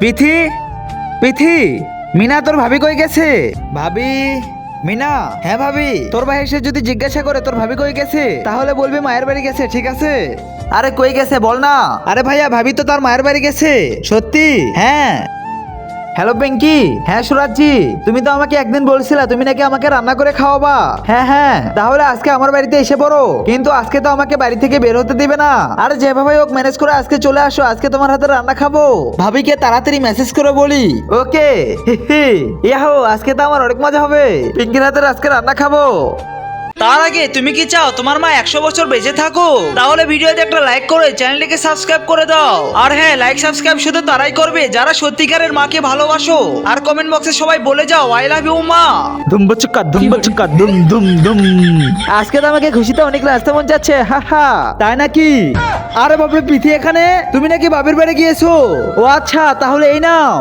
পিথি, পিথি, মিনা তোর ভাবি কই গেছে? ভাবি, মিনা। হ্যাঁ ভাবি, তোর ভাই এসে যদি জিজ্ঞাসা করে তোর ভাবি কই গেছে, তাহলে বলবি মায়ের বাড়ি গেছে, ঠিক আছে? আরে কই গেছে বল না। আরে ভাইয়া, ভাবি তো তার মায়ের বাড়ি গেছে। সত্যি? হ্যাঁ। হ্যালো পিঙ্কি। হ্যাঁ সুরাজজি, তুমি তো আমাকে একদিন বলছিলা তুমি নাকি আমাকে রান্না করে খাওয়াবা। হ্যাঁ হ্যাঁ, তাহলে আজকে আমার বাড়িতে এসে পড়ো। কিন্তু আজকে তো আমাকে বাড়ি থেকে বের হতে দিবে না। আর যেভাবে হোক ম্যানেজ করে আজকে চলে আসো, আজকে তোমার হাতে রান্না খাবো। ভাবিকে তাড়াতাড়ি মেসেজ করে বলি। ওকে। ইয়াহো, আজকে তো আমার অনেক মজা হবে। পিঙ্কির হাতের আজকে রান্না খাবো। তার আগে তুমি কি চাও তোমার মা 100 বছর বেঁচে থাকুক? তাহলে ভিডিওতে একটা লাইক করে চ্যানেলটিকে সাবস্ক্রাইব করে দাও। আর হ্যাঁ, লাইক সাবস্ক্রাইব শুধু তারাই করবে যারা সত্যিকারের মাকে ভালোবাসো। আর কমেন্ট বক্সে সবাই বলে যাও আই লাভ ইউ মা। দুম্বচুকা দুম্বচুকা দুম দুম দুম। আজকে তো আমাকে খুশিতে অনেক নাচতে মন যাচ্ছে, হা হা। তাই নাকি? আরে বাপরে, পিথি এখানে? তুমি নাকি বাবির বাড়ি গিয়েছো? ও আচ্ছা, তাহলে এই নাও।